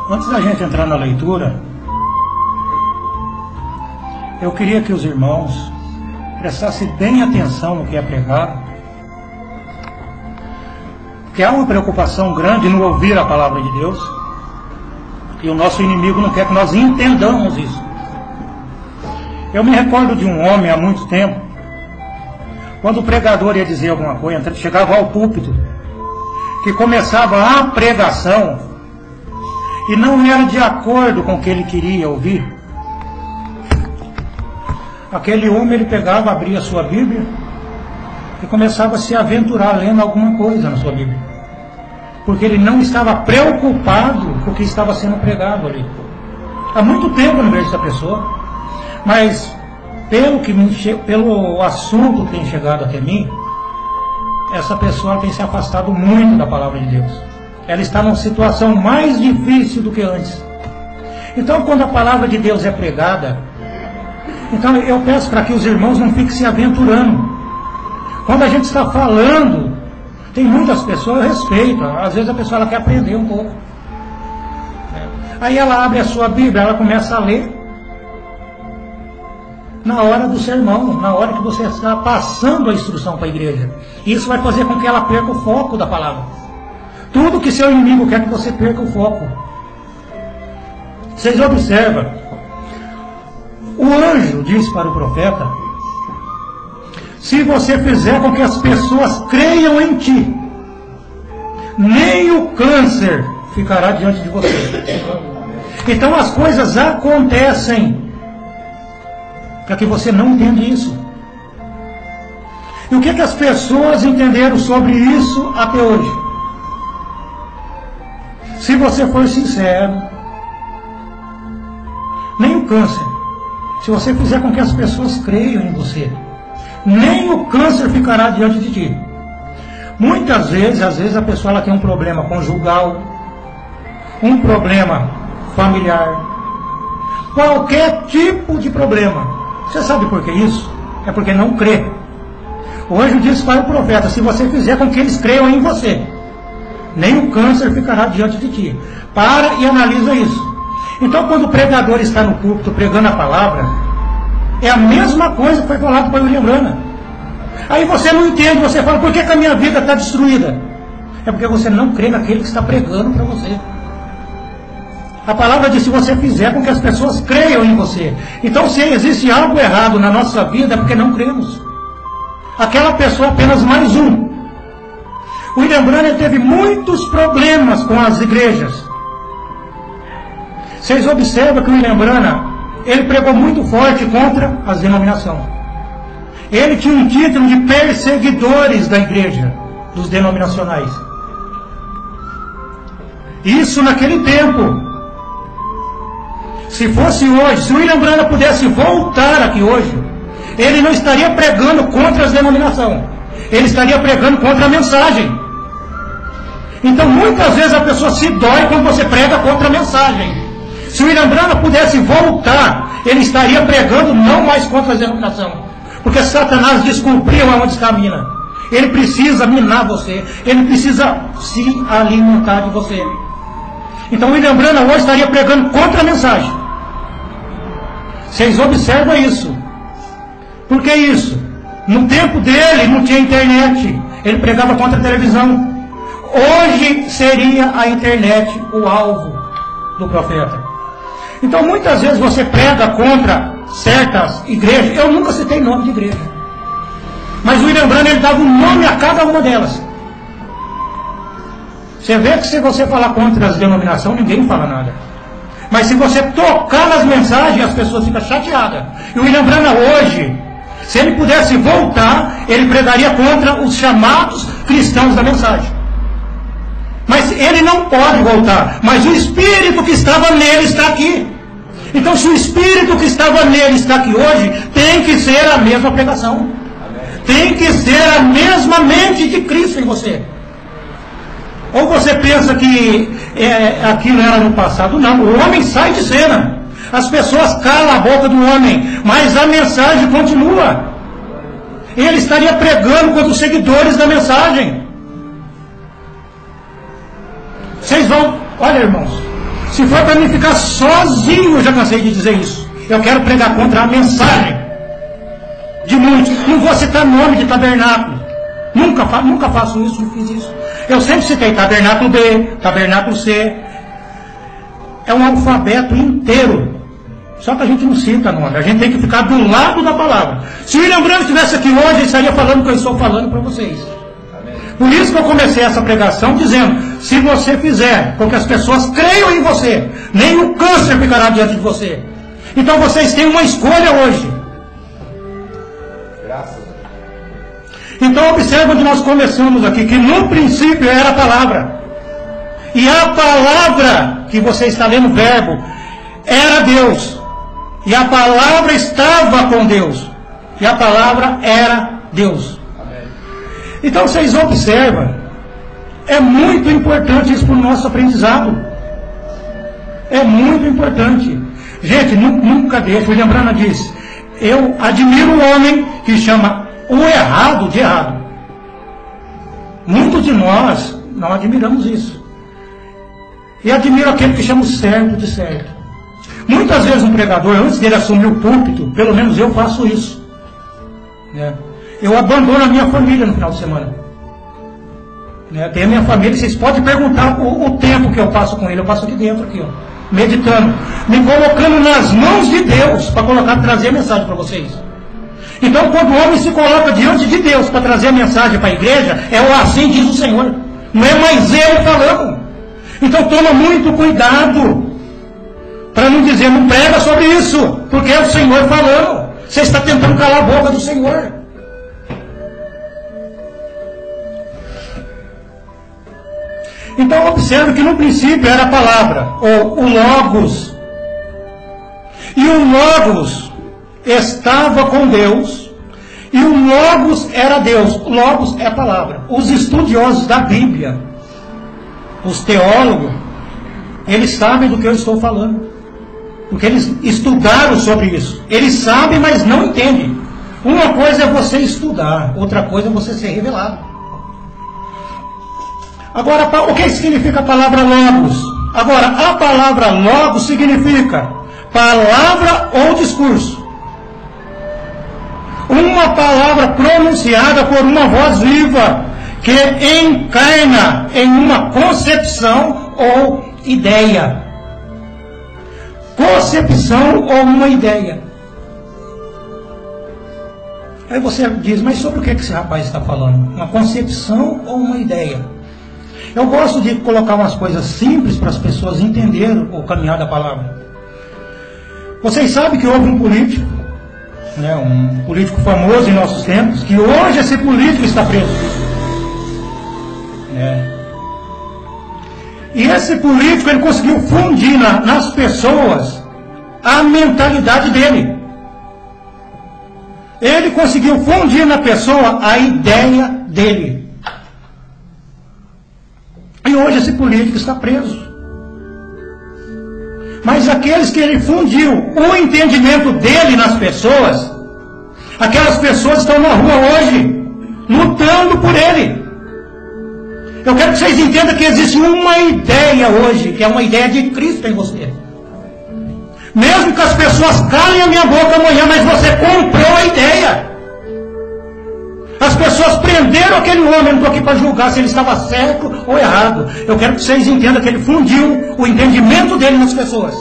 Antes da gente entrar na leitura, eu queria que os irmãos prestassem bem atenção no que é pregado, porque há uma preocupação grande no ouvir a palavra de Deus, e o nosso inimigo não quer que nós entendamos isso. Eu me recordo de um homem há muito tempo, quando o pregador ia dizer alguma coisa, chegava ao púlpito, que começava a pregação, e não era de acordo com o que ele queria ouvir. Aquele homem, ele pegava, abria a sua Bíblia e começava a se aventurar lendo alguma coisa na sua Bíblia, porque ele não estava preocupado com o que estava sendo pregado ali. Há muito tempo eu não vejo essa pessoa, mas pelo assunto que tem chegado até mim, essa pessoa tem se afastado muito da palavra de Deus. Ela está numa situação mais difícil do que antes. Então, quando a palavra de Deus é pregada, então eu peço para que os irmãos não fiquem se aventurando. Quando a gente está falando, tem muitas pessoas, eu respeito, às vezes a pessoa ela quer aprender um pouco. Aí ela abre a sua Bíblia, ela começa a ler na hora do sermão, na hora que você está passando a instrução para a igreja. Isso vai fazer com que ela perca o foco da palavra. Tudo que seu inimigo quer que você perca o foco. Vocês observam, o anjo diz para o profeta: se você fizer com que as pessoas creiam em ti, nem o câncer ficará diante de você. Então as coisas acontecem para que você não entenda isso. E o que as pessoas entenderam sobre isso até hoje? Se você for sincero, nem o câncer, se você fizer com que as pessoas creiam em você, nem o câncer ficará diante de ti. Muitas vezes, às vezes a pessoa ela tem um problema conjugal, um problema familiar, qualquer tipo de problema. Você sabe por que isso? É porque não crê. O anjo disse para o profeta: se você fizer com que eles creiam em você, nem o câncer ficará diante de ti. Para e analisa isso. Então, quando o pregador está no púlpito pregando a palavra, é a mesma coisa que foi falado para William Branham. Aí você não entende, você fala: por que a minha vida está destruída? É porque você não crê naquele que está pregando para você. A palavra diz: se você fizer com que as pessoas creiam em você. Então, se existe algo errado na nossa vida, é porque não cremos. Aquela pessoa é apenas mais um. O William Branham teve muitos problemas com as igrejas. Vocês observam que o William Branham, ele pregou muito forte contra as denominações. Ele tinha um título de perseguidores da igreja, dos denominacionais. Isso naquele tempo. Se fosse hoje, se o William Branham pudesse voltar aqui hoje, ele não estaria pregando contra as denominações. Ele estaria pregando contra a mensagem. Então, muitas vezes a pessoa se dói quando você prega contra a mensagem. Se o William Branham pudesse voltar, ele estaria pregando não mais contra a denominação. Porque Satanás descobriu aonde está a mina. Ele precisa minar você. Ele precisa se alimentar de você. Então, o William Branham hoje estaria pregando contra a mensagem. Vocês observam isso. Por que isso? No tempo dele não tinha internet. Ele pregava contra a televisão. Hoje seria a internet o alvo do profeta. Então muitas vezes você prega contra certas igrejas. Eu nunca citei nome de igreja, mas o William Branham ele dava um nome a cada uma delas. Você vê que se você falar contra as denominações, ninguém fala nada. Mas se você tocar nas mensagens, as pessoas ficam chateadas. E o William Branham hoje, se ele pudesse voltar, ele pregaria contra os chamados cristãos da mensagem. Mas ele não pode voltar. Mas o Espírito que estava nele está aqui. Então, se o Espírito que estava nele está aqui hoje, tem que ser a mesma pregação. Tem que ser a mesma mente de Cristo em você. Ou você pensa que aquilo era no passado? Não, o homem sai de cena. As pessoas calam a boca do homem, mas a mensagem continua. Ele estaria pregando contra os seguidores da mensagem. Vocês vão, olha irmãos, se for para mim ficar sozinho, eu já cansei de dizer isso. Eu quero pregar contra a mensagem de muitos. Não vou citar nome de tabernáculo. Nunca faço isso, não fiz isso. Eu sempre citei tabernáculo B, tabernáculo C. É um alfabeto inteiro. Só que a gente não cita nome. A gente tem que ficar do lado da palavra. Se o William Branco estivesse aqui hoje, ele estaria falando o que eu estou falando para vocês. Por isso que eu comecei essa pregação dizendo: se você fizer com que as pessoas creiam em você, nem o câncer ficará diante de você. Então vocês têm uma escolha hoje. Então observa onde nós começamos aqui, que no princípio era a palavra. E a palavra que você está lendo, o verbo, era Deus. E a palavra estava com Deus. E a palavra era Deus. Então vocês observam, é muito importante isso para o nosso aprendizado. É muito importante. Gente, nunca deixe, o William Branham disse, eu admiro o homem que chama o errado de errado. Muitos de nós não admiramos isso. E admiro aquele que chama o certo de certo. Muitas vezes um pregador, antes dele assumir o púlpito, pelo menos eu faço isso. Eu abandono a minha família no final de semana. Tem a minha família, vocês podem perguntar o tempo que eu passo com ele. Eu passo aqui dentro, aqui, ó, meditando, me colocando nas mãos de Deus para trazer a mensagem para vocês. Então, quando o homem se coloca diante de Deus para trazer a mensagem para a igreja, é o assim diz o Senhor. Não é mais ele falando. Então, toma muito cuidado para não dizer, não prega sobre isso, porque é o Senhor falando. Você está tentando calar a boca do Senhor. Então, observe que no princípio era a palavra, ou o Logos. E o Logos estava com Deus, e o Logos era Deus. O Logos é a palavra. Os estudiosos da Bíblia, os teólogos, eles sabem do que eu estou falando, porque eles estudaram sobre isso. Eles sabem, mas não entendem. Uma coisa é você estudar, outra coisa é você ser revelado. Agora, o que significa a palavra Logos? Agora, a palavra Logos significa palavra ou discurso. Uma palavra pronunciada por uma voz viva, que encarna em uma concepção ou ideia. Concepção ou uma ideia. Aí você diz, mas sobre o que esse rapaz está falando? Uma concepção ou uma ideia? Eu gosto de colocar umas coisas simples para as pessoas entenderem o caminhar da palavra. Vocês sabem que houve um político, um político famoso em nossos tempos, que hoje esse político está preso. E esse político, ele conseguiu fundir nas pessoas a mentalidade dele. Ele conseguiu fundir na pessoa a ideia dele. E hoje esse político está preso. Mas aqueles que ele fundiu o entendimento dele nas pessoas, aquelas pessoas estão na rua hoje, lutando por ele. Eu quero que vocês entendam que existe uma ideia hoje, que é uma ideia de Cristo em você. Mesmo que as pessoas calem a minha boca amanhã, mas você comprou a ideia. As pessoas prenderam aquele homem, eu não estou aqui para julgar se ele estava certo ou errado. Eu quero que vocês entendam que ele fundiu o entendimento dele nas pessoas.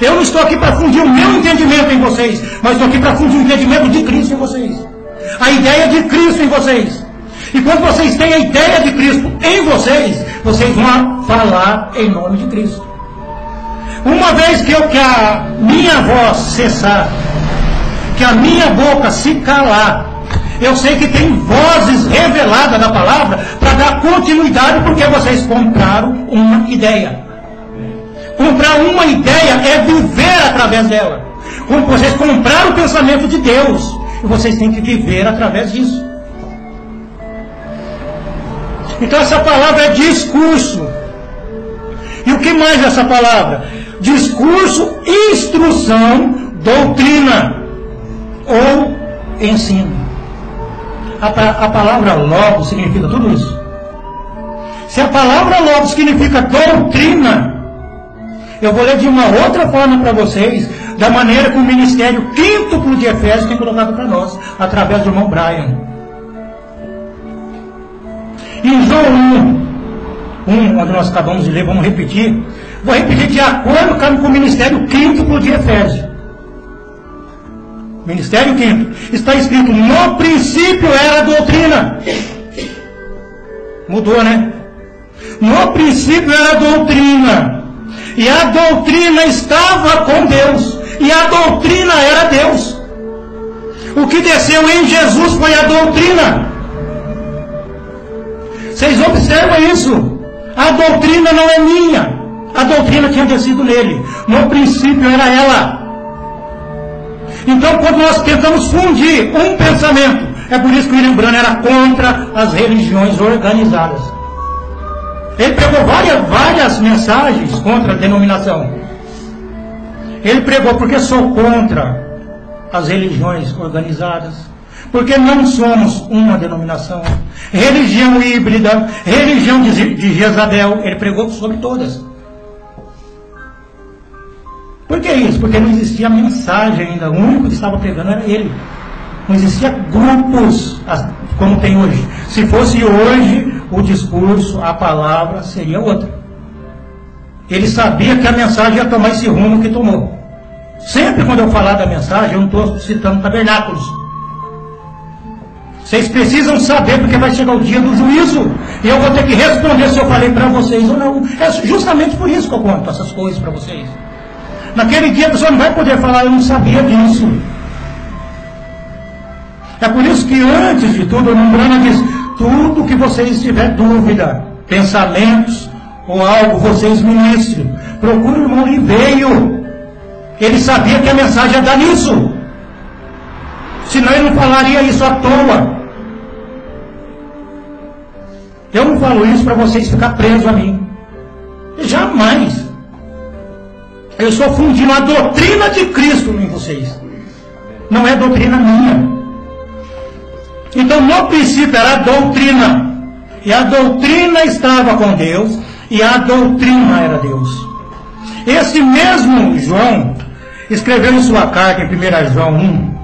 Eu não estou aqui para fundir o meu entendimento em vocês, mas estou aqui para fundir o entendimento de Cristo em vocês. A ideia de Cristo em vocês. E quando vocês têm a ideia de Cristo em vocês, vocês vão falar em nome de Cristo. Uma vez que a minha voz cessar, que a minha boca se calar, eu sei que tem vozes reveladas da palavra para dar continuidade, porque vocês compraram uma ideia. Comprar uma ideia é viver através dela. Vocês compraram o pensamento de Deus, e vocês têm que viver através disso. Então essa palavra é discurso. E o que mais é essa palavra? discurso, instrução, doutrina ou ensino. A palavra logos significa tudo isso. Se a palavra logos significa doutrina, eu vou ler de uma outra forma para vocês, da maneira que o ministério quíntuplo de Efésios tem colocado para nós, através do irmão Brian. Em João 1, onde nós acabamos de ler, vamos repetir. Vou repetir de acordo com o ministério quíntuplo de Efésios. Ministério quinto. Está escrito, no princípio era a doutrina. Mudou, né? No princípio era a doutrina. E a doutrina estava com Deus. E a doutrina era Deus. O que desceu em Jesus foi a doutrina. Vocês observam isso? A doutrina não é minha. A doutrina tinha descido nele. No princípio era ela. Então, quando nós tentamos fundir um pensamento, é por isso que o William Branham era contra as religiões organizadas. Ele pregou várias mensagens contra a denominação. Ele pregou porque sou contra as religiões organizadas, porque não somos uma denominação. Religião híbrida, religião de Jezabel, ele pregou sobre todas. Por que isso? Porque não existia mensagem ainda. O único que estava pregando era ele. Não existia grupos como tem hoje. Se fosse hoje, o discurso, a palavra seria outra. Ele sabia que a mensagem ia tomar esse rumo que tomou. Sempre quando eu falar da mensagem, eu não estou citando tabernáculos. Vocês precisam saber, porque vai chegar o dia do juízo. E eu vou ter que responder se eu falei para vocês ou não. É justamente por isso que eu conto essas coisas para vocês. Naquele dia a pessoa não vai poder falar, eu não sabia disso. É por isso que antes de tudo, o Brana diz, tudo que vocês tiverem dúvida, pensamentos ou algo, vocês ministrem. Procure o irmão Ribeiro. Ele sabia que a mensagem ia dar nisso. Senão ele não falaria isso à toa. Eu não falo isso para vocês ficar presos a mim. Jamais. Eu estou fundindo a doutrina de Cristo em vocês. Não é doutrina minha. Então, no princípio era a doutrina. E a doutrina estava com Deus. E a doutrina era Deus. Esse mesmo João escreveu em sua carta, em 1 João 1,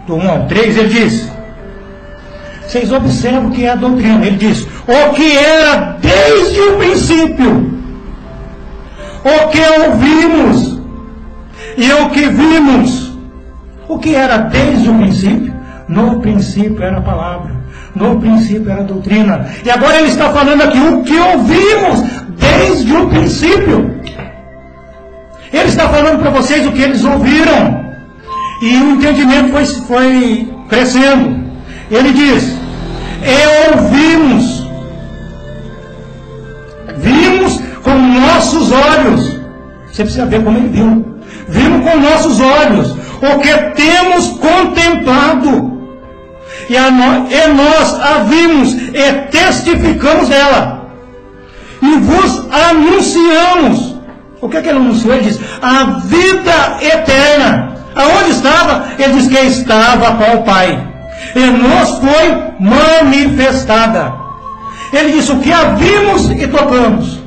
do 1 ao 3, ele diz, vocês observam o que é a doutrina. Ele diz, o que era desde o princípio, o que ouvimos e o que vimos. O que era desde o princípio? No princípio era a palavra, no princípio era a doutrina. E agora ele está falando aqui o que ouvimos desde o princípio. Ele está falando para vocês o que eles ouviram. E o entendimento foi crescendo. Ele diz, e ouvimos, vimos com nossos olhos. Você precisa ver como ele viu. Vimos com nossos olhos o que temos contemplado. E nós a vimos e testificamos dela. E vos anunciamos. O que ele anunciou? Ele diz, a vida eterna. Aonde estava? Ele diz que estava com o Pai. E nos foi manifestada. Ele disse, o que a vimos e tocamos.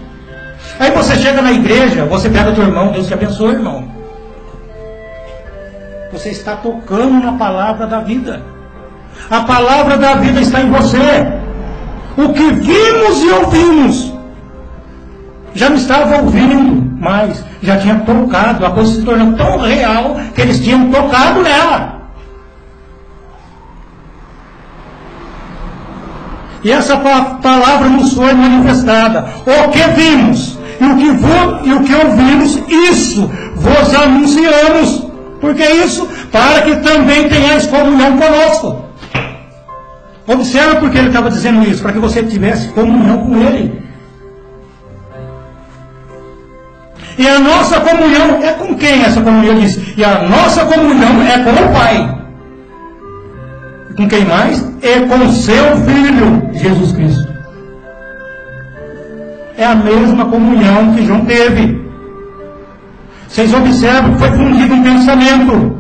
Aí você chega na igreja, você pega teu irmão, Deus te abençoe, irmão. Você está tocando na palavra da vida. A palavra da vida está em você. O que vimos e ouvimos. Já não estava ouvindo mais, já tinha tocado. A coisa se tornou tão real que eles tinham tocado nela. E essa palavra nos foi manifestada. O que vimos e o que ouvimos, isso vos anunciamos. Por que isso? Para que também tenhais comunhão conosco. Observe porque ele estava dizendo isso, para que você tivesse comunhão com ele. E a nossa comunhão é com quem essa comunhão? Ele diz, e a nossa comunhão é com o Pai. E com quem mais? É com o seu Filho, Jesus Cristo. É a mesma comunhão que João teve. Vocês observam que foi fundido um pensamento.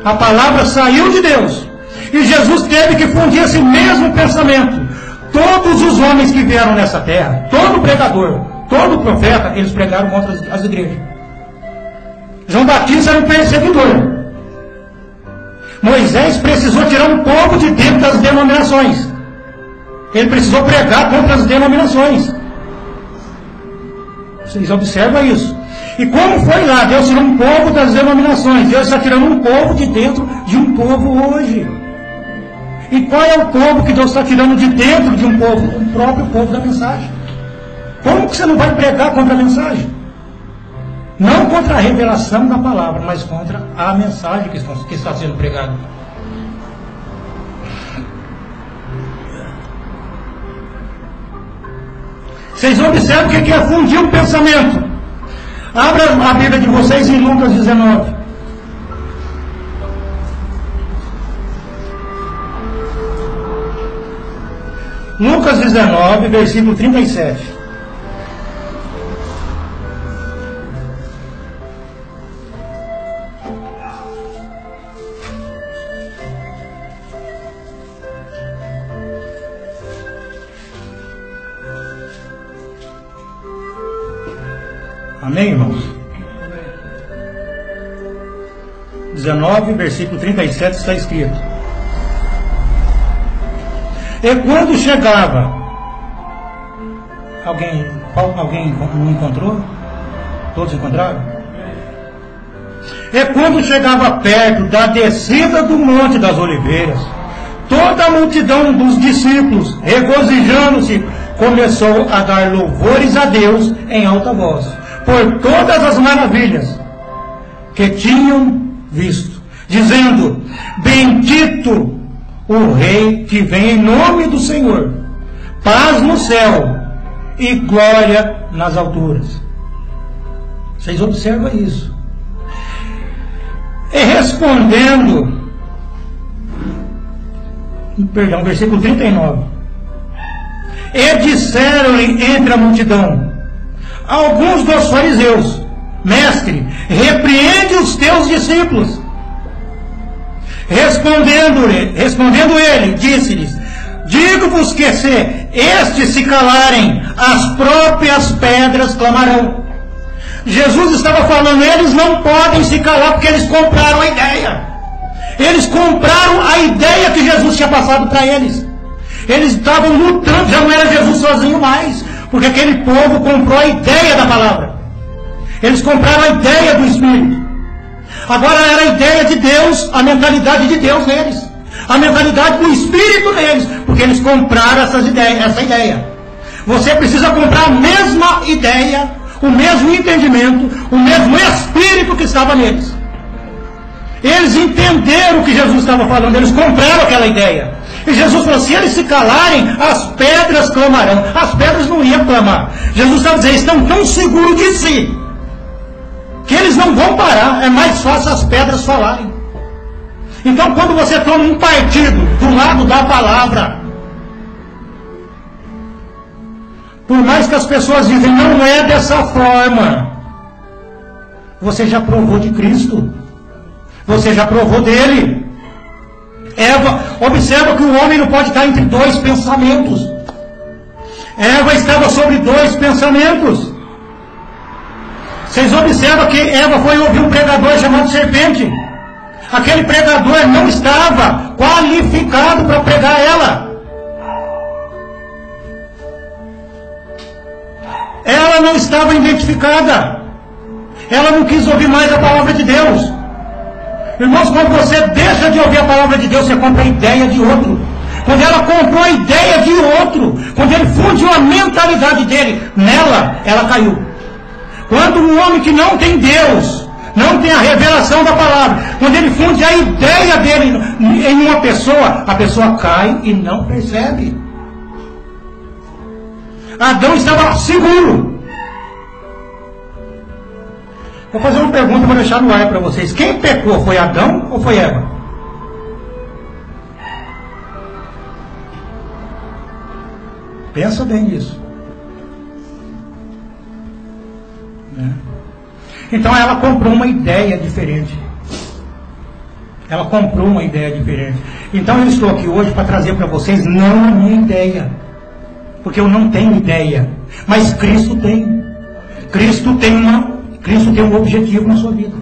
A palavra saiu de Deus. E Jesus teve que fundir esse mesmo pensamento. Todos os homens que vieram nessa terra, todo pregador, todo profeta, eles pregaram contra as igrejas. João Batista era um perseguidor. Moisés precisou tirar um povo de dentro das denominações. Ele precisou pregar contra as denominações. Vocês observam isso. E como foi lá? Deus tirou um povo das denominações. Deus está tirando um povo de dentro de um povo hoje. E qual é o povo que Deus está tirando de dentro de um povo? O próprio povo da mensagem. Como que você não vai pregar contra a mensagem? Não contra a revelação da palavra, mas contra a mensagem que está sendo pregada. Vocês observam o que é fundir um pensamento. Abra a Bíblia de vocês em Lucas 19. Lucas 19, versículo 37. Amém, irmãos? 19, versículo 37 está escrito: E quando chegava, alguém não encontrou? Todos encontraram? E quando chegava perto da descida do Monte das Oliveiras, toda a multidão dos discípulos, regozijando-se, começou a dar louvores a Deus em alta voz, por todas as maravilhas que tinham visto, dizendo: Bendito o Rei que vem em nome do Senhor, paz no céu e glória nas alturas. Vocês observam isso. E respondendo, versículo 39. E disseram-lhe entre a multidão alguns dos fariseus: Mestre, repreende os teus discípulos. Respondendo ele, disse-lhes: Digo-vos que se estes se calarem, as próprias pedras clamarão. Jesus estava falando, eles não podem se calar porque eles compraram a ideia. Eles compraram a ideia que Jesus tinha passado para eles. Eles estavam lutando, já não era Jesus sozinho mais, porque aquele povo comprou a ideia da palavra. Eles compraram a ideia do Espírito. Agora era a ideia de Deus, a mentalidade de Deus neles, a mentalidade do Espírito neles, porque eles compraram essa ideia. Você precisa comprar a mesma ideia, o mesmo entendimento, o mesmo Espírito que estava neles. Eles entenderam o que Jesus estava falando, eles compraram aquela ideia. E Jesus falou: se eles se calarem, as pedras clamarão. As pedras não iam clamar. Jesus estava dizendo: estão tão seguros de si que eles não vão parar. É mais fácil as pedras falarem. Então, quando você toma um partido do lado da palavra, por mais que as pessoas dizem não é dessa forma, você já provou de Cristo. Você já provou dele. Eva, observa que o homem não pode estar entre dois pensamentos. Eva estava sobre dois pensamentos. Vocês observam que Eva foi ouvir um pregador chamado serpente. Aquele pregador não estava qualificado para pregar ela. Ela não estava identificada. Ela não quis ouvir mais a palavra de Deus. Irmãos, quando você deixa de ouvir a palavra de Deus, você compra a ideia de outro. Quando ela comprou a ideia de outro, quando ele fundiu a mentalidade dele nela, ela caiu. Quando um homem que não tem Deus, não tem a revelação da palavra, quando ele funde a ideia dele em uma pessoa, a pessoa cai e não percebe. Adão estava seguro. Vou fazer uma pergunta, vou deixar no ar para vocês. Quem pecou, foi Adão ou foi Eva? Pensa bem nisso. Então ela comprou uma ideia diferente. Ela comprou uma ideia diferente. Então eu estou aqui hoje para trazer para vocês não a minha ideia. Porque eu não tenho ideia. Mas Cristo tem. Cristo tem um objetivo na sua vida.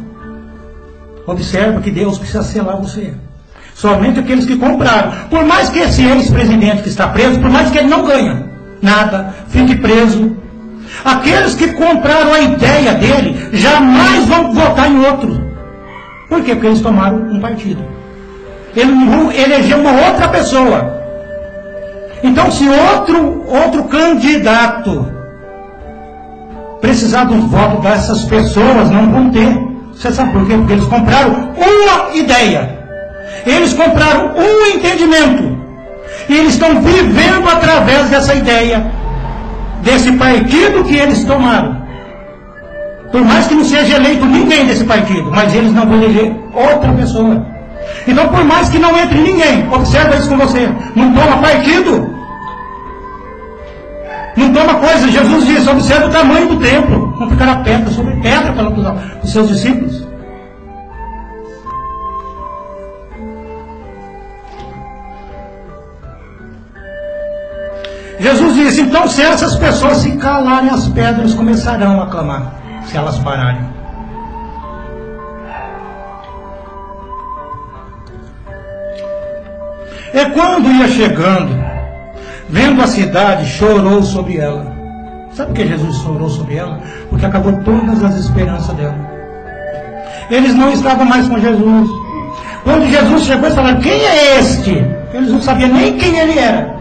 Observa que Deus precisa selar você. Somente aqueles que compraram. Por mais que esse ex-presidente que está preso, por mais que ele não ganhe nada, fique preso. Aqueles que compraram a ideia dele, jamais vão votar em outro. Por quê? Porque eles tomaram um partido. Ele elegeu uma outra pessoa. Então, se outro candidato precisar dos votos dessas pessoas, não vão ter. Você sabe por quê? Porque eles compraram uma ideia. Eles compraram um entendimento. E eles estão vivendo através dessa ideia, desse partido que eles tomaram. Por mais que não seja eleito ninguém desse partido, mas eles não vão eleger outra pessoa. Então, por mais que não entre ninguém, observa isso com você, não toma partido, não toma coisa. Jesus disse, observa o tamanho do templo, não ficará pedra sobre pedra para os seus discípulos. Jesus disse, então se essas pessoas se calarem, as pedras começarão a clamar, se elas pararem. E quando ia chegando, vendo a cidade, chorou sobre ela. Sabe por que Jesus chorou sobre ela? Porque acabou todas as esperanças dela. Eles não estavam mais com Jesus. Quando Jesus chegou, eles falaram, quem é este? Eles não sabiam nem quem ele era.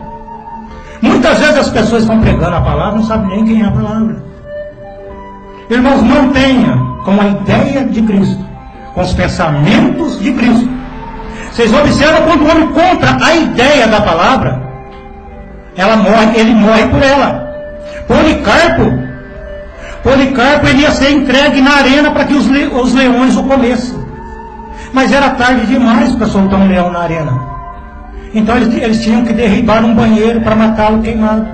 Muitas vezes as pessoas estão pregando a palavra, não sabem nem quem é a palavra. Irmãos, mantenha com a ideia de Cristo, com os pensamentos de Cristo. Vocês observam quando o homem compra a ideia da palavra, ele morre por ela. Policarpo ele ia ser entregue na arena para que os leões o comessem. Mas era tarde demais para soltar um leão na arena. Então eles tinham que derribar um banheiro para matá-lo queimado.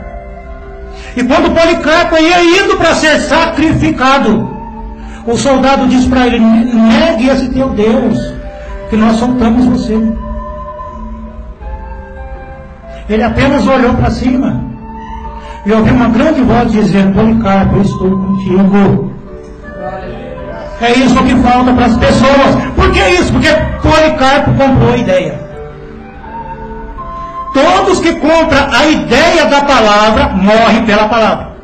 E quando Policarpo ia indo para ser sacrificado, o soldado disse para ele, negue esse teu Deus, que nós soltamos você. Ele apenas olhou para cima e ouviu uma grande voz dizendo, Policarpo, eu estou contigo. É isso que falta para as pessoas. Por que isso? Porque Policarpo comprou a ideia. Todos que compram a ideia da palavra, morrem pela palavra.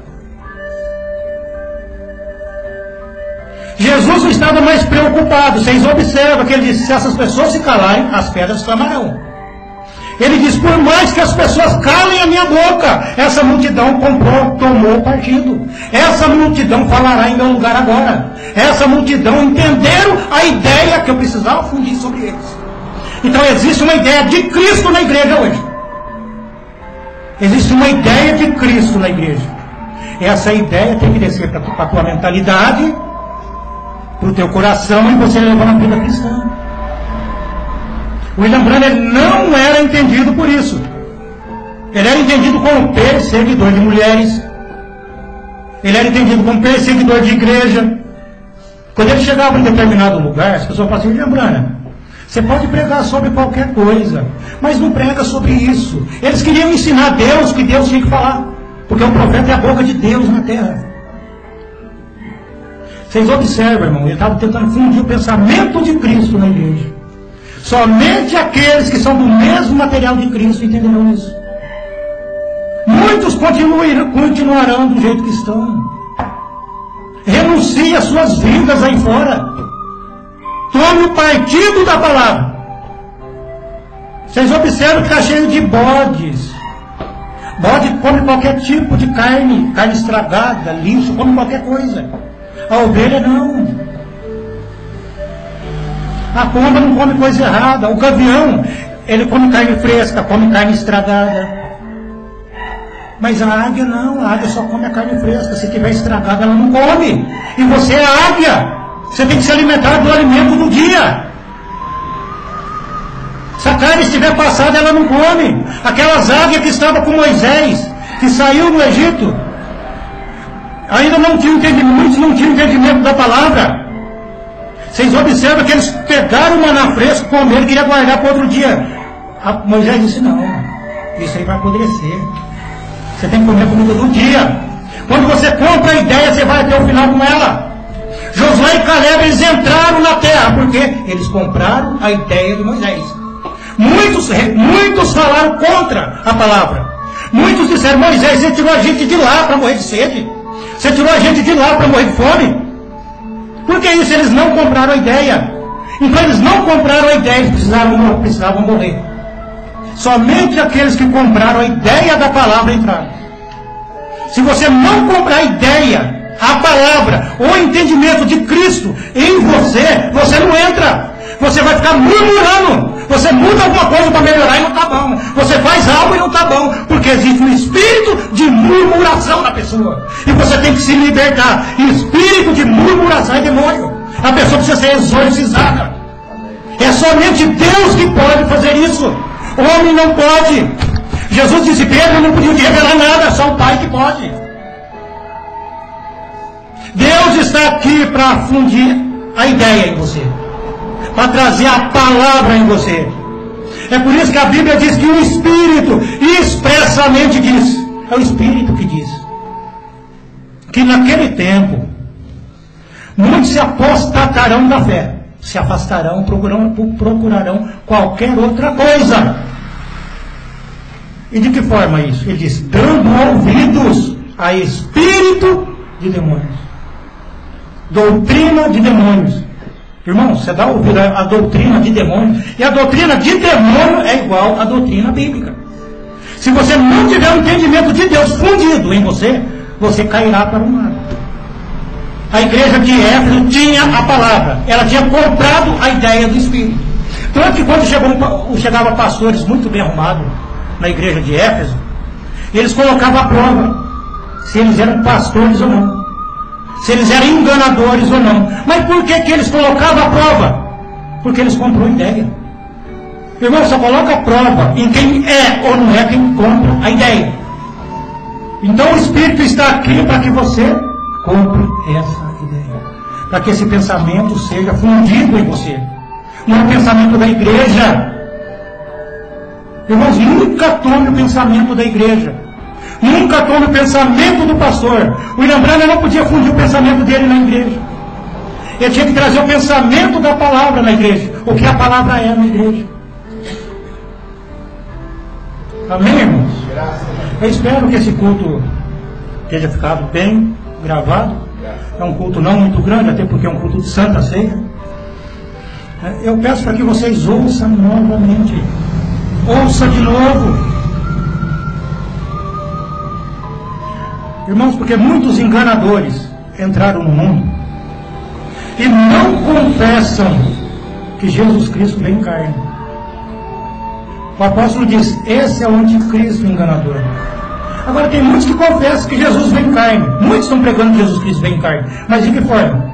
Jesus não estava mais preocupado. Vocês observam que ele disse, se essas pessoas se calarem, as pedras clamarão. Ele diz, por mais que as pessoas calem a minha boca, essa multidão tomou partido. Essa multidão falará em meu lugar agora. Essa multidão entenderam a ideia que eu precisava fundir sobre eles. Então existe uma ideia de Cristo na igreja hoje. Existe uma ideia de Cristo na igreja. Essa ideia tem que descer para a tua mentalidade, para o teu coração, e você levar uma vida cristã. William Branham não era entendido por isso. Ele era entendido como perseguidor de mulheres. Ele era entendido como perseguidor de igreja. Quando ele chegava em determinado lugar, as pessoas falavam assim, William Branham, você pode pregar sobre qualquer coisa, mas não prega sobre isso. Eles queriam ensinar a Deus que Deus tinha que falar, porque o profeta é a boca de Deus na terra. Vocês observam, irmão, ele estava tentando fundir o pensamento de Cristo na igreja. Somente aqueles que são do mesmo material de Cristo entenderão isso. Muitos continuarão do jeito que estão. Renuncie às suas vidas aí fora. Tome o partido da palavra. Vocês observam que está cheio de bodes. Bode come qualquer tipo de carne, carne estragada, lixo, come qualquer coisa. A ovelha não. A pomba não come coisa errada. O gavião, ele come carne fresca, come carne estragada. Mas a águia não, a águia só come a carne fresca. Se tiver estragada, ela não come. E você é a águia. Você tem que se alimentar do alimento do dia. Se a carne estiver passada, ela não come. Aquelas águias que estavam com Moisés, que saiu do Egito, Ainda não tinham entendimento, muitos não tinham entendimento da palavra. Vocês observam que eles pegaram o maná fresco, comeram e queriam guardar para outro dia. Moisés disse, não, isso aí vai apodrecer. Você tem que comer a comida do dia. Quando você compra a ideia, você vai até o final com ela. Josué e Caleb, eles entraram na terra, porque eles compraram a ideia de Moisés. Muitos falaram contra a palavra. Muitos disseram, Moisés, você tirou a gente de lá para morrer de sede. Você tirou a gente de lá para morrer de fome. Por que isso? Eles não compraram a ideia. Então eles não compraram a ideia, eles precisavam morrer. Somente aqueles que compraram a ideia da palavra entraram. Se você não comprar a ideia, a palavra, ou o entendimento de Cristo em você, você não entra. Você vai ficar murmurando. Você muda alguma coisa para melhorar e não está bom. Você faz algo e não está bom. Porque existe um espírito de murmuração na pessoa. E você tem que se libertar. Espírito de murmuração é demônio. A pessoa precisa ser exorcizada. É somente Deus que pode fazer isso. O homem não pode. Jesus disse, Pedro não podia te revelar nada, só o Pai que pode. Deus está aqui para fundir a ideia em você, para trazer a palavra em você. É por isso que a Bíblia diz que o Espírito expressamente diz, é o Espírito que diz, que naquele tempo muitos se apostatarão da fé, se afastarão, procurarão qualquer outra coisa. E de que forma isso? Ele diz, dando ouvidos a espírito de demônios, doutrina de demônios. Irmão, você dá ouvido a doutrina de demônio, e a doutrina de demônio é igual à doutrina bíblica. Se você não tiver o entendimento de Deus fundido em você, você cairá para o lado. A igreja de Éfeso tinha a palavra, ela tinha comprado a ideia do Espírito. Tanto que quando chegavam pastores muito bem arrumados na igreja de Éfeso, eles colocavam a prova se eles eram pastores ou não, se eles eram enganadores ou não. Mas por que eles colocavam a prova? Porque eles comprou a ideia. Irmão, só coloca a prova em quem é ou não é quem compra a ideia. Então o Espírito está aqui para que você compre essa ideia, para que esse pensamento seja fundido em você. Não é o pensamento da igreja. Irmãos, nunca tome o pensamento da igreja. Nunca tome o pensamento do pastor. O William Branham não podia fundir o pensamento dele na igreja. Ele tinha que trazer o pensamento da palavra na igreja. O que a palavra é na igreja. Amém, irmãos? Eu espero que esse culto tenha ficado bem gravado. É um culto não muito grande, até porque é um culto de Santa Ceia. Eu peço para que vocês ouçam novamente. Ouça de novo. Irmãos, porque muitos enganadores entraram no mundo e não confessam que Jesus Cristo veio em carne. O apóstolo diz, esse é o anticristo enganador. Agora tem muitos que confessam que Jesus veio em carne. Muitos estão pregando que Jesus Cristo veio em carne. Mas de que forma?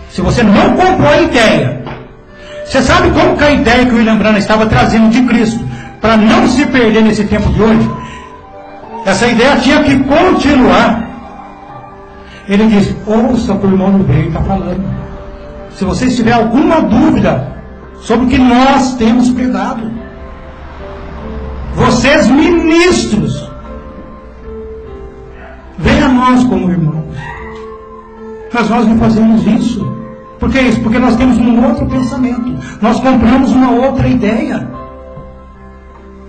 Se você não comprou a ideia, você sabe como que a ideia que o William Branham estava trazendo de Cristo, para não se perder nesse tempo de hoje, essa ideia tinha que continuar. Ele diz, ouça o que o irmão do rei está falando. Se vocês tiverem alguma dúvida sobre o que nós temos pregado, vocês ministros, venham a nós como irmãos. Mas nós não fazemos isso. Por que isso? Porque nós temos um outro pensamento. Nós compramos uma outra ideia.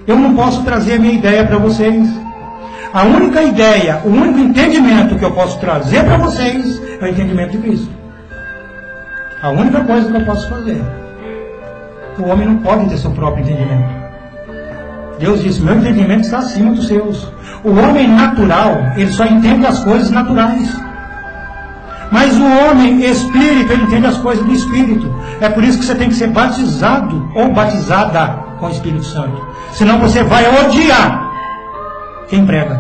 Eu não posso trazer a minha ideia para vocês. A única ideia, o único entendimento que eu posso trazer para vocês é o entendimento de Cristo. A única coisa que eu posso fazer. O homem não pode ter seu próprio entendimento. Deus disse, meu entendimento está acima dos seus. O homem natural, ele só entende as coisas naturais. Mas o homem espírito, ele entende as coisas do Espírito. É por isso que você tem que ser batizado ou batizada com o Espírito Santo. Senão você vai odiar quem prega.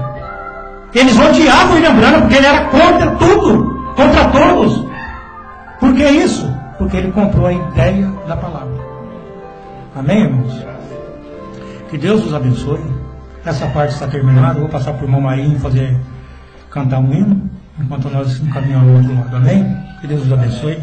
Eles odiavam o William Branham porque ele era contra tudo, contra todos. Por que isso? Porque ele comprou a ideia da palavra. Amém, irmãos? Que Deus os abençoe. Essa parte está terminada. Eu vou passar para o irmão Marinho cantar um hino. enquanto nós caminhamos ao outro lado. Amém? Que Deus os abençoe.